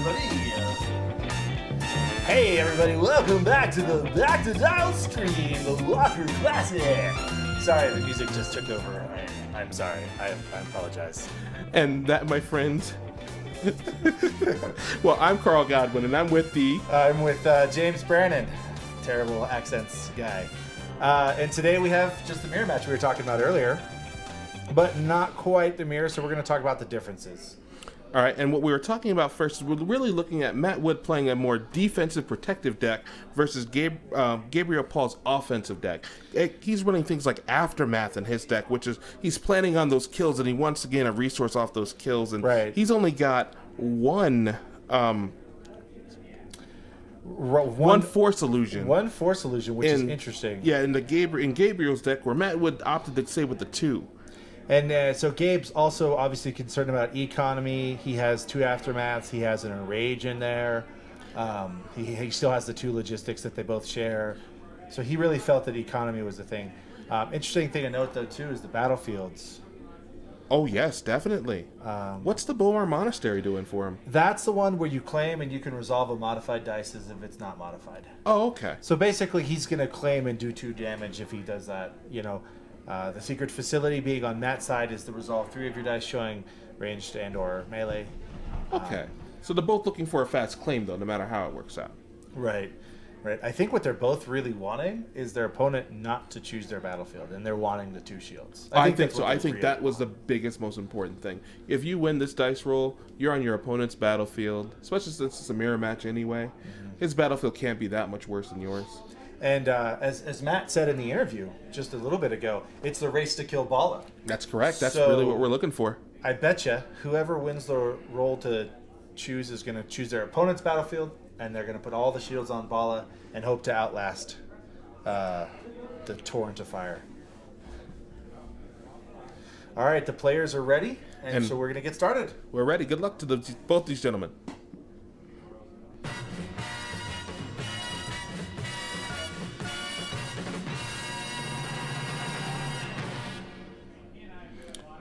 everybody. Hey everybody, welcome back to the Back to Dial stream, the Locker Classic. Sorry, the music just took over. I'm sorry. I apologize. And that, my friend. Well, I'm Carl Godwin, and I'm with James Brannon, terrible accents guy. And today we have just the mirror match we were talking about earlier, but not quite the mirror. So we're going to talk about the differences. All right, and what we were talking about first is we're really looking at Matt Wood playing a more defensive, protective deck versus Gabriel Paul's offensive deck. He's running things like Aftermath in his deck, which is he's planning on those kills, and he wants to gain a resource off those kills. And he's only got one Force Illusion. One Force Illusion, which is interesting. Yeah, in Gabriel's deck, where Matt Wood opted to stay with the 2. And so Gabe's also obviously concerned about economy. He has 2 Aftermaths. He has an Enrage in there. He still has the 2 Logistics that they both share. So he really felt that economy was the thing. Interesting thing to note, though, too, is the battlefields. Oh, yes, definitely. What's the Bomar Monastery doing for him? That's the one where you claim and you can resolve a modified dice as if it's not modified. Oh, okay. So basically he's going to claim and do 2 damage if he does that, you know. The secret facility being on Matt's side is to resolve 3 of your dice showing ranged and or melee. Okay. So they're both looking for a fast claim, though, no matter how it works out. Right. Right. I think what they're both really wanting is their opponent not to choose their battlefield, and they're wanting the 2 shields. I think so. I think that was the biggest, most important thing. If you win this dice roll, you're on your opponent's battlefield, especially since it's a mirror match anyway. Mm-hmm. His battlefield can't be that much worse than yours. And as Matt said in the interview just a little bit ago, it's the race to kill Bala. That's correct. That's really what we're looking for. I betcha whoever wins the roll to choose is going to choose their opponent's battlefield, and they're going to put all the shields on Bala and hope to outlast the torrent of fire. All right, the players are ready, and so we're going to get started. We're ready. Good luck to both these gentlemen.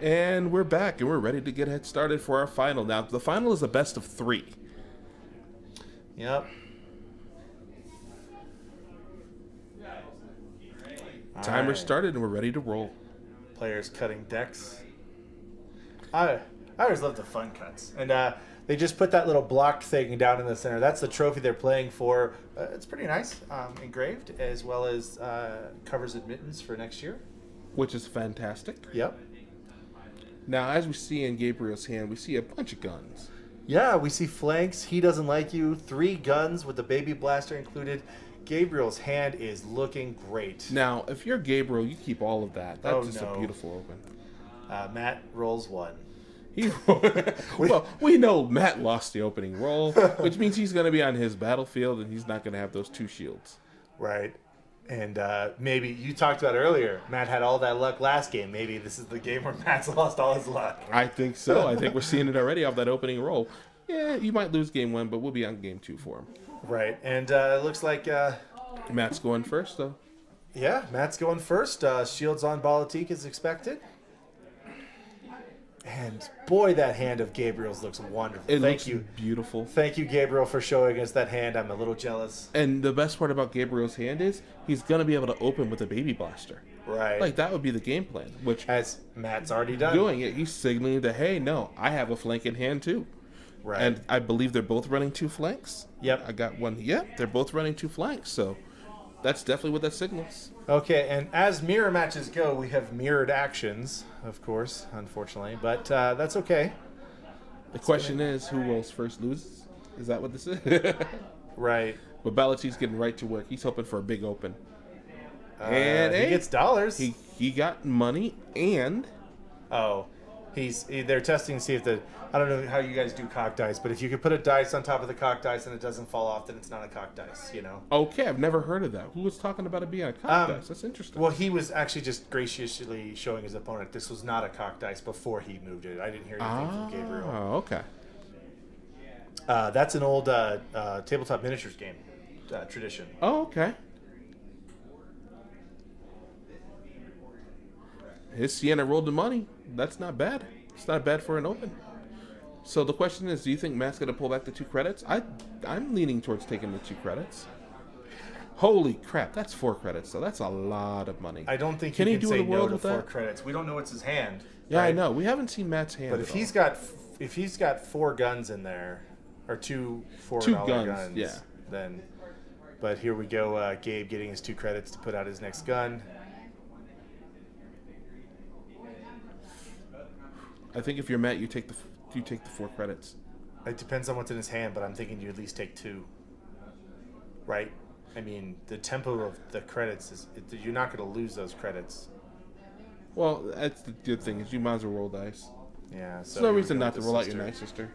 And we're back, and we're ready to get started for our final. Now, the final is a best of 3. Yep. Timer started, and we're ready to roll. Players cutting decks. I always love the fun cuts. And they just put that little blocked thing down in the center. That's the trophy they're playing for. It's pretty nice, engraved, as well as covers admittance for next year. Which is fantastic. Yep. Now, as we see in Gabriel's hand, we see a bunch of guns. Yeah, we see flanks. He doesn't like you. 3 guns with the baby blaster included. Gabriel's hand is looking great. Now, if you're Gabriel, you keep all of that. That's just a beautiful open. Matt rolls 1. Well, we know Matt lost the opening roll, which means he's going to be on his battlefield, and he's not going to have those 2 shields. Right. And maybe you talked about earlier, Matt had all that luck last game. Maybe this is the game where Matt's lost all his luck. I think so. I think we're seeing it already off that opening roll. Yeah, you might lose game 1, but we'll be on game 2 for him. Right. And it looks like Matt's going first, though. Yeah, Matt's going first. Shields on Balatik is expected. And boy, that hand of Gabriel's looks wonderful. Thank you. Beautiful. Thank you, Gabriel, for showing us that hand. I'm a little jealous. And the best part about Gabriel's hand is he's going to be able to open with a baby blaster. Right. Like, that would be the game plan. Which, as Matt's already done. Doing it, he's signaling that, hey, no, I have a flank in hand, too. Right. And I believe they're both running 2 flanks. Yep. I got one. Yep, they're both running 2 flanks, so that's definitely what that signals. Okay, and as mirror matches go, we have mirrored actions, of course, unfortunately, but that's okay. The question is, who rolls first loses? Is that what this is? Right. But Balatik's getting right to work. He's hoping for a big open. And he gets dollars. He got money, and... Oh, they're testing to see if I don't know how you guys do cock dice, but if you could put a dice on top of the cock dice and it doesn't fall off, then it's not a cock dice, you know? Okay, I've never heard of that. Who was talking about it being a cock dice? That's interesting. Well, he was actually just graciously showing his opponent this was not a cock dice before he moved it. I didn't hear anything from Gabriel. Oh, okay. That's an old tabletop miniatures game tradition. Oh, okay. His Sienna rolled the money. That's not bad. It's not bad for an open. So the question is, do you think Matt's going to pull back the 2 credits? I'm leaning towards taking the 2 credits. Holy crap, that's 4 credits, so that's a lot of money. I don't think can he do say in the no world to with 4 that? credits. We don't know what's his hand. Yeah, right? I know. We haven't seen Matt's hand. But at if he's got 4 guns in there, or 2 $4 2 guns, guns, yeah. Then. But here we go. Gabe getting his 2 credits to put out his next gun. I think if you're Matt, you take the 4 credits. It depends on what's in his hand, but I'm thinking you at least take 2. Right? I mean, the tempo of the credits is you're not going to lose those credits. Well, that's the good thing is you might as well roll dice. Yeah. So There's no here we reason go not to with roll the out your Night Sister.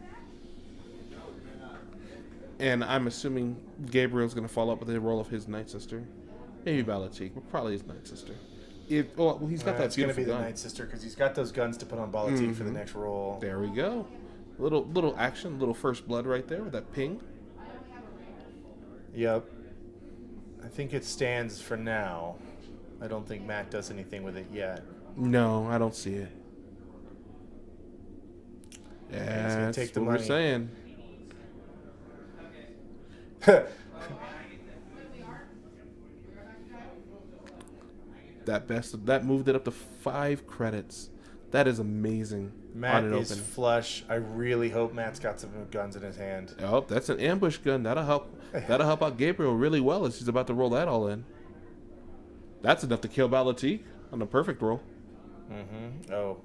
And I'm assuming Gabriel's going to follow up with a roll of his Night Sister. Maybe Balatique, but probably his Night Sister. Well, he's got that it's going to beautiful be the gun. Night Sister because he's got those guns to put on Balatique for the next roll. There we go. Little action, little first blood right there with that ping. Yep. I think it stands for now. I don't think Matt does anything with it yet. No, I don't see it. Yeah, he's gonna that's take the what money. we're saying. That moved it up to 5 credits. That is amazing. Matt is flush. I really hope Matt's got some guns in his hand. Oh, that's an ambush gun. That'll help. That'll help out Gabriel really well as he's about to roll that all in. That's enough to kill Balatique on a perfect roll. Oh.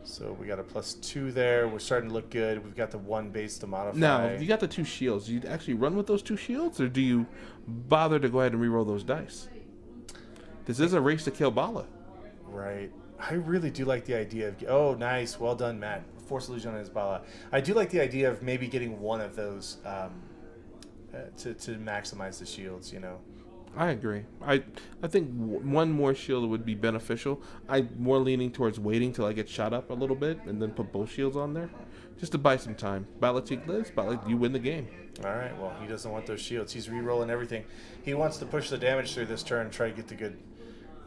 So we got a +2 there. We're starting to look good. We've got the 1 base to modify. Now, you got the 2 shields. Do you actually run with those 2 shields, or do you bother to go ahead and reroll those dice? This is a race to kill Bala. Right. I really do like the idea of... Oh, nice. Well done, Matt. Force illusion on his Bala. I do like the idea of maybe getting one of those to maximize the shields, you know. I agree. I think one more shield would be beneficial. I'm more leaning towards waiting till I get shot up a little bit and then put both shields on there, just to buy some time. Balatique lives, you win the game. All right. Well, he doesn't want those shields. He's re-rolling everything. He wants to push the damage through this turn and try to get the good...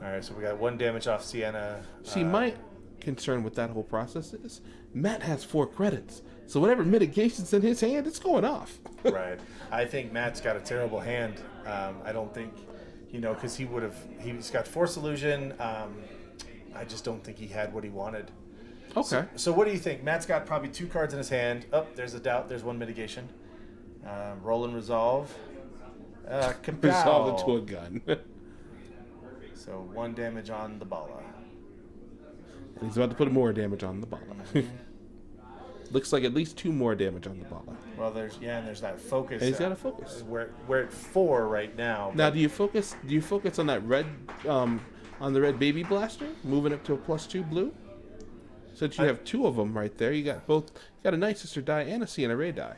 All right, so we got 1 damage off Sienna. See, my concern with that whole process is Matt has 4 credits. So whatever mitigation's in his hand, it's going off. Right. I think Matt's got a terrible hand. I don't think, because he's got Force Illusion. I just don't think he had what he wanted. Okay. So what do you think? Matt's got probably 2 cards in his hand. Oh, there's a doubt. There's 1 mitigation. Roll and resolve. Resolve into a gun. So 1 damage on the Bala. And he's about to put more damage on the Bala. Looks like at least 2 more damage on the Bala. Well, there's that focus. And he's got a focus. We're at 4 right now. Now, do you focus on that red, on the red baby blaster, moving up to a +2 blue? Since you have 2 of them right there, you got a Night Sister die and a Sienna Ray die.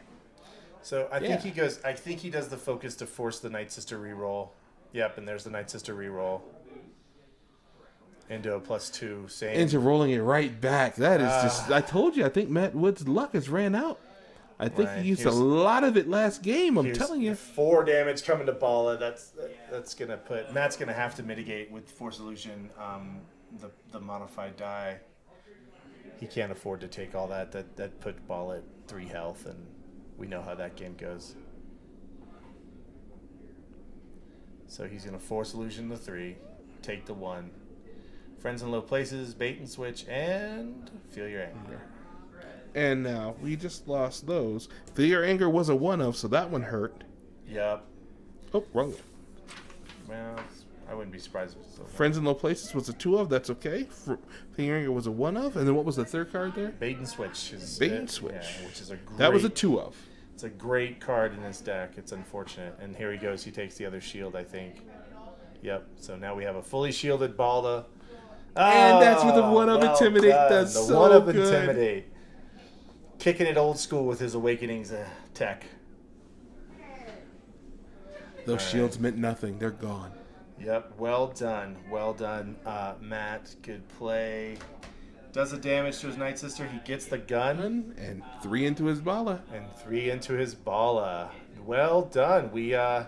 So I think he goes. I think he does the focus to force the Night Sister reroll. Yep, and there's the Night Sister reroll. Into a +2, same. Into rolling it right back. That is just... I told you, I think Matt Wood's luck has ran out. I think he used a lot of it last game, I'm telling you. 4 damage coming to Bala. That's going to put... Matt's going to have to mitigate with Force Illusion the modified die. He can't afford to take all that. That put Bala at 3 health, and we know how that game goes. So he's going to Force Illusion the 3, take the 1. Friends in low places, bait and switch, and feel your anger. And now we just lost those. Feel your anger was a 1 of, so that one hurt. Yep. Oh, wrong. Well, I wouldn't be surprised if it's so. Friends in low places was a 2 of. That's okay. Feel your anger was a 1 of, and then what was the 3rd card there? Bait and switch. Bait and switch. Yeah, which is a great, that was a 2 of. It's a great card in this deck. It's unfortunate. And here he goes. He takes the other shield, I think. Yep. So now we have a fully shielded Balda. And that's with the 1 of Intimidate. That's the so 1 of good. Intimidate. Kicking it old school with his Awakenings tech. Those shields meant nothing. They're gone. Yep. Well done. Well done, Matt. Good play. Does the damage to his Night Sister. He gets the gun. And 3 into his Bala. And 3 into his Bala. Well done. We that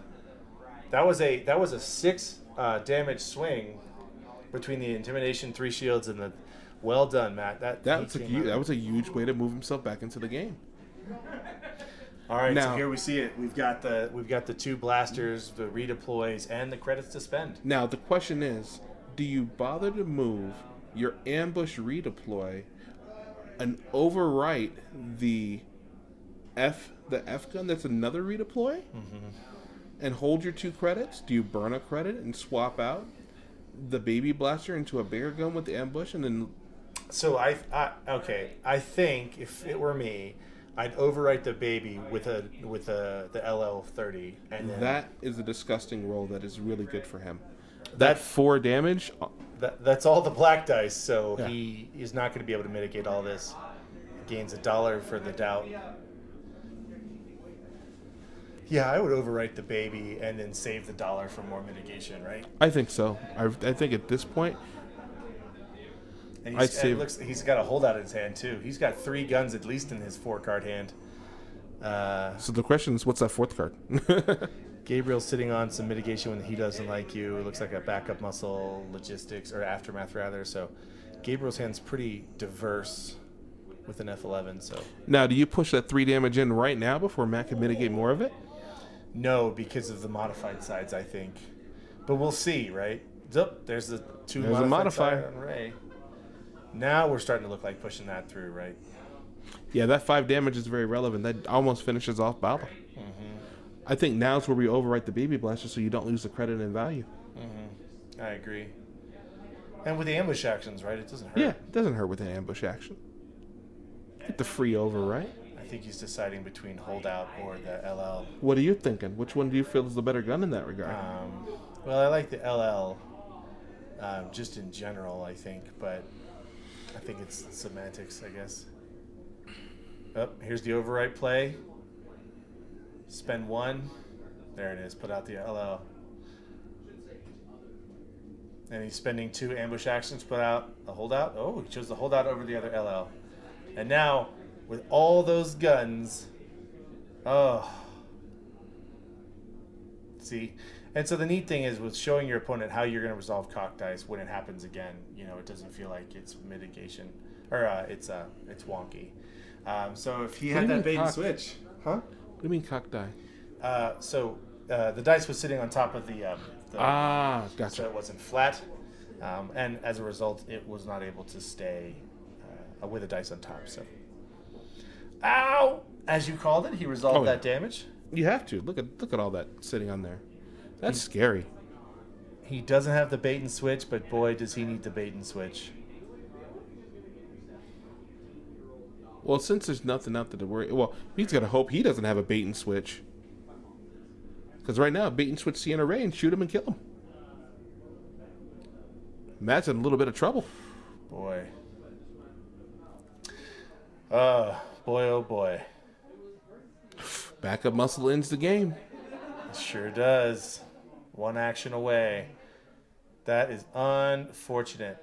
was a 6 damage swing between the Intimidation, 3 shields, and the Well done, Matt. That was a huge way to move himself back into the game. All right, Now, so here we see it. We've got the two blasters, the redeploys, and the credits to spend. Now the question is, do you bother to move your ambush redeploy and overwrite the F gun that's another redeploy? Mm-hmm. And hold your 2 credits? Do you burn a credit and swap out the baby blaster into a bigger gun with the ambush and then... So I think if it were me, I'd overwrite the baby with the LL30, and then that is a disgusting roll that is really good for him. That 4 damage. That's all the black dice, so Yeah. he is not going to be able to mitigate all this. Gains $1 for the doubt. Yeah, I would overwrite the baby and then save the $1 for more mitigation, right? I think so. I think at this point, And he's got a holdout in his hand too. He's got 3 guns at least in his 4-card hand. So the question is, what's that 4th card? Gabriel's sitting on some mitigation when he doesn't like you. It looks like a backup muscle, logistics, or aftermath rather. So Gabriel's hand's pretty diverse with an F11. So Now, do you push that 3 damage in right now before Matt can mitigate more of it? no, because of the modified sides, I think. But we'll see, right? Zup, there's the 2 There's a modifier. side on Ray. Now we're starting to look like pushing that through, right? Yeah, that 5 damage is very relevant. That almost finishes off Bala. Mm-hmm. I think now's where we overwrite the baby blaster so you don't lose the credit in value. Mm-hmm. I agree. And with the ambush actions, right? It doesn't hurt. Yeah, it doesn't hurt with an ambush action. Get the free overwrite. I think he's deciding between holdout or the LL. What are you thinking? Which one do you feel is the better gun in that regard? Well, I like the LL, just in general, I think, but I think it's semantics, I guess. Oh, here's the overwrite play. Spend 1. There it is. Put out the LL. And he's spending 2 ambush actions. Put out a holdout. Oh, he chose the holdout over the other LL. And now, with all those guns, see? And so the neat thing is with showing your opponent how you're going to resolve cock dice when it happens again, it doesn't feel like it's mitigation, or it's wonky. So if he had that bait and switch, huh? What do you mean cock die? So the dice was sitting on top of the gotcha. So it wasn't flat, and as a result, it was not able to stay with the dice on top. So, ow! As you called it, he resolved that damage. You have to look at all that sitting on there. That's scary. He doesn't have the bait and switch, but boy, does he need the bait and switch. Well, since there's nothing out there to worry, well, he's got to hope he doesn't have a bait and switch. Because right now, bait and switch Sienna Ray and shoot him and kill him. Matt's in a little bit of trouble. Boy. Boy, oh boy. Backup muscle ends the game. It sure does. 1 action away. That is unfortunate.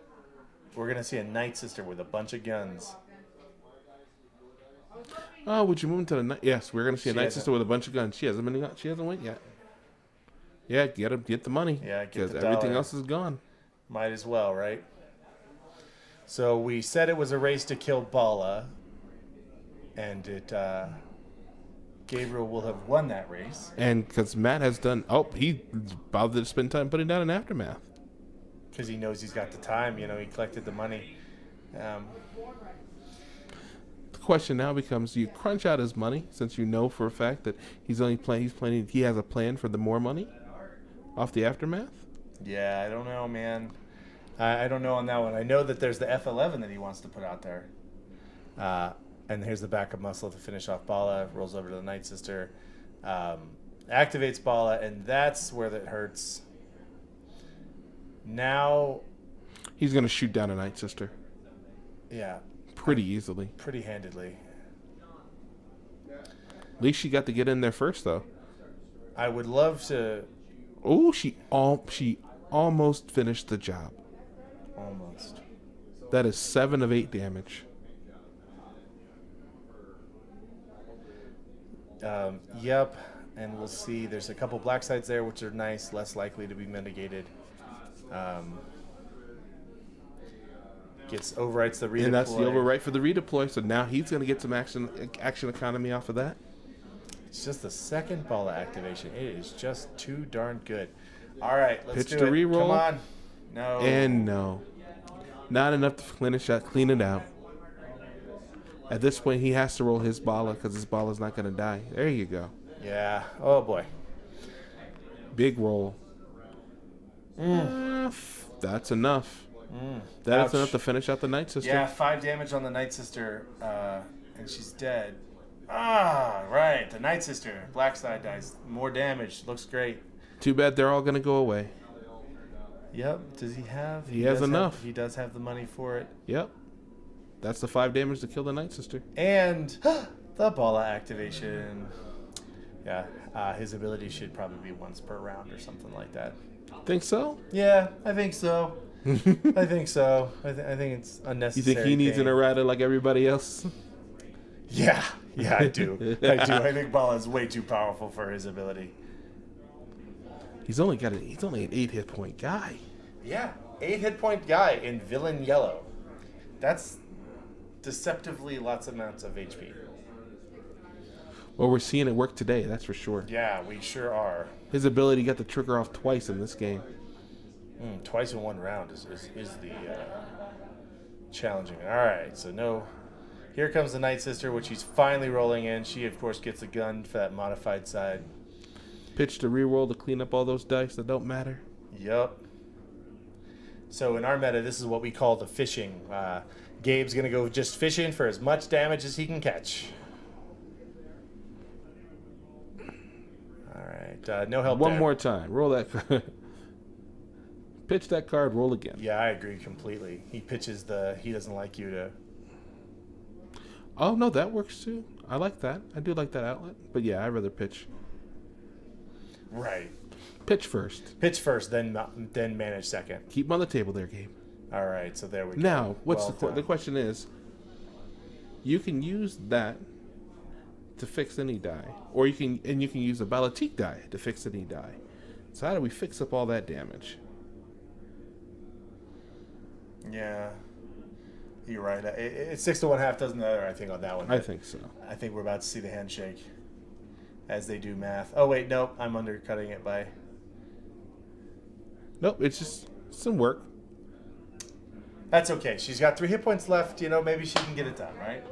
We're going to see a Night Sister with a bunch of guns. Oh, would you move into the night? Yes, we're going to see a Night Sister with a bunch of guns. She hasn't went yet. Yeah, get the money. Yeah, get because the everything dollar. else is gone. Might as well, right? So we said it was a race to kill Bala, and Gabriel will have won that race. And because Matt has done, he bothered to spend time putting down an aftermath. Because he knows he's got the time, he collected the money. The question now becomes: do you crunch out his money since you know for a fact that he has a plan for the more money off the aftermath? Yeah, I don't know, man. I don't know on that one. I know that there's the F11 that he wants to put out there. And here's the backup muscle to finish off Bala. Rolls over to the Night Sister. Activates Bala, and that's where it hurts. Now... he's going to shoot down a Night Sister. Yeah. Pretty easily. Pretty handedly. At least she got to get in there first, though. I would love to... Oh, she almost finished the job. Almost. That is 7 of 8 damage. Yep, and we'll see. There's a couple black sides there, which are nice, less likely to be mitigated. overwrites the redeploy. And that's the overwrite for the redeploy. So now he's going to get some action economy off of that. It's just the second ball activation. It is just too darn good. All right, let's Pitch do to it. reroll. Come on. No. And no. Not enough to clean it out. At this point, he has to roll his bala because his bala is not going to die. There you go. Yeah. Oh, boy. Big roll. That's enough. That's enough to finish out the Night Sister. Yeah, 5 damage on the Night Sister, and she's dead. Ah, right. The Night Sister. Black side dies. More damage. Looks great. Too bad they're all going to go away. Yep. Does he have? He has enough. He does have the money for it. Yep. That's the 5 damage to kill the Night Sister. And the Bala activation. Yeah, his ability should probably be once per round or something like that. Think so? Yeah, I think so. I think so. I think it's unnecessary. You think he needs an errata like everybody else? Yeah, I do. I think Bala is way too powerful for his ability. He's only an 8 hit point guy. Yeah, 8 hit point guy in villain yellow. That's deceptively lots amounts of HP. Well, we're seeing it work today, that's for sure. Yeah, we sure are. His ability got the trigger off twice in this game. Twice in one round is the challenging. All right, so no. Here comes the Night Sister, which he's finally rolling in. She, of course, gets a gun for that modified side. Pitch to reroll to clean up all those dice that don't matter. Yep. So in our meta, this is what we call the fishing. Gabe's going to go just fishing for as much damage as he can catch. All right, no help One there. more time. Roll that card. Pitch that card, roll again. Yeah, I agree completely. He pitches he doesn't like you to... Oh, no, that works too. I like that. I do like that outlet. But yeah, I'd rather pitch. Right. Pitch first. Pitch first, then manage second. Keep him on the table there, Gabe. All right, so there we go. Now, what's Well the question is, you can use that to fix any die, or you can use a Balatique die to fix any die. So how do we fix up all that damage? Yeah, you're right. It's 6 to 1 half dozen the other. I think on that one. I think so. I think we're about to see the handshake as they do math. Oh wait, nope, I'm undercutting it by. Nope, it's just some work. That's okay. She's got 3 hit points left. Maybe she can get it done, right?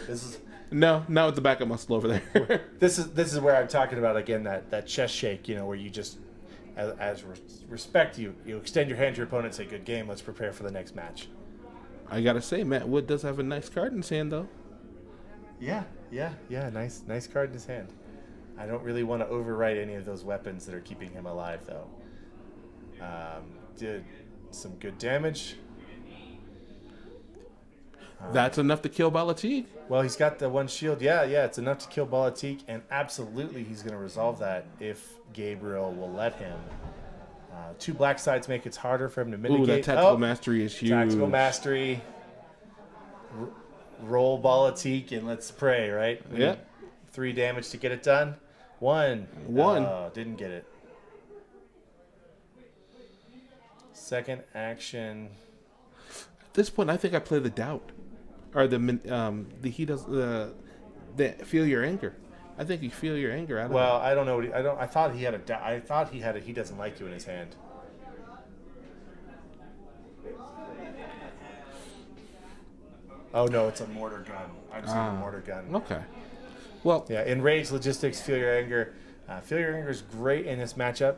This is. No, now with the backup muscle over there. This is where I'm talking about again that chest shake. Where you just, as respect, you extend your hand to your opponent and say, "Good game. Let's prepare for the next match." I gotta say, Matt Wood does have a nice card in his hand, though. Yeah. Nice card in his hand. I don't really want to overwrite any of those weapons that are keeping him alive, though. Did some good damage. That's enough to kill Balatique. Well, he's got the 1 shield. Yeah, it's enough to kill Balatique, and absolutely he's going to resolve that if Gabriel will let him. 2 black sides make it harder for him to mitigate. Ooh, that tactical mastery is huge. Tactical mastery. Roll Balatique, and let's pray, right? Yeah. 3 damage to get it done. 1. Oh, didn't get it. Second action. At this point, I think I play the doubt, or the feel your anger. I think you feel your anger out of Well, I don't know. I thought he had a he doesn't like you in his hand. Oh no, it's a mortar gun. I'm seeing a mortar gun. Okay. Well, yeah. Enraged logistics. Feel your anger. Feel your anger is great in this matchup.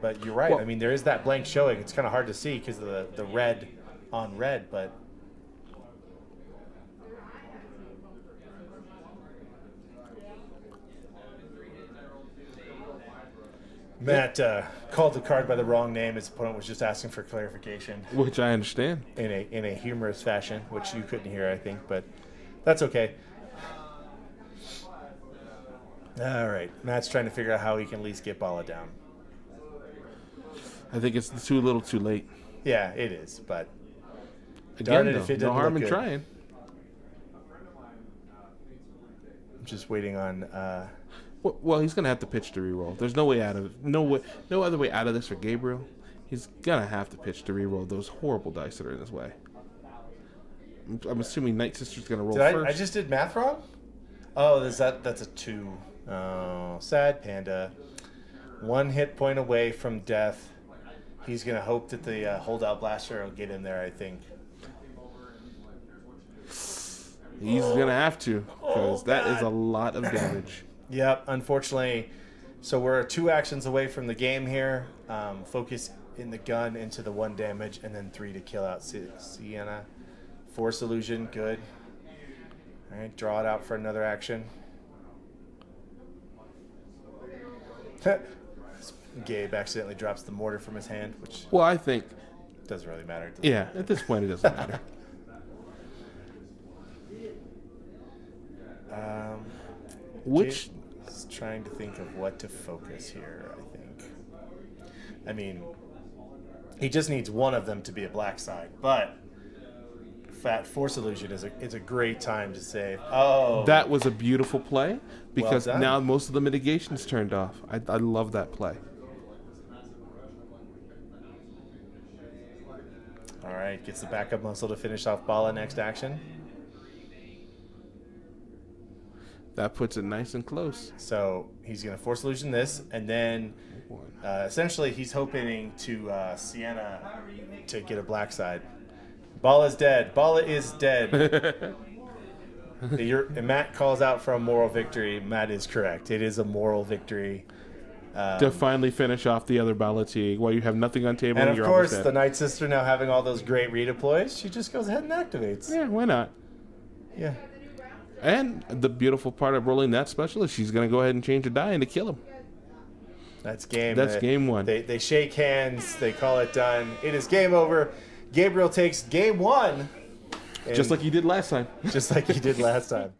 But you're right. Well, I mean, there is that blank showing. It's kind of hard to see because of the red on red, but. Matt called the card by the wrong name. His opponent was just asking for clarification. Which I understand. In a humorous fashion, which you couldn't hear, I think, but that's okay. All right. Matt's trying to figure out how he can at least get Bala down. I think it's too little too late. Yeah, it is, but again, though, no harm in trying. I'm just waiting on... Well, he's gonna have to pitch to reroll. There's no way out of no other way out of this for Gabriel. He's gonna have to pitch to reroll those horrible dice that are in his way. I'm assuming Night Sister's going to roll Did first. I just did math wrong? Oh, that's a 2. Oh, sad panda. 1 hit point away from death. He's going to hope that the holdout blaster will get in there, I think. He's going to have to, because that is a lot of damage. Yep, unfortunately. So we're 2 actions away from the game here. Focus in the gun into the 1 damage, and then 3 to kill out Sienna. Force illusion, good. All right, draw it out for another action. Gabe accidentally drops the mortar from his hand, which Well, I think, doesn't really matter. yeah, at this point it doesn't matter. Which Jake's trying to think of what to focus here, I think. I mean, he just needs one of them to be a black side, but Fat Force Illusion is a great time to save. Oh, that was a beautiful play, because Well done. now most of the mitigation's turned off. I love that play. all right. Gets the backup muscle to finish off Bala next action. That puts it nice and close. So he's going to Force Illusion this, and then essentially he's hoping to Sienna to get a black side. Bala's dead. Bala is dead. Matt calls out for a moral victory. Matt is correct. It is a moral victory. To finally finish off the other Balatig while you have nothing on table. And and of you're course, almost the dead. Night Sister now having all those great redeploys, she just goes ahead and activates. Yeah, why not? Yeah. And the beautiful part of rolling that special is she's going to go ahead and change a die and to kill him. That's game. That's game 1. They shake hands. They call it done. It is game over. Gabriel takes game 1. Just like he did last time. Just like he did last time.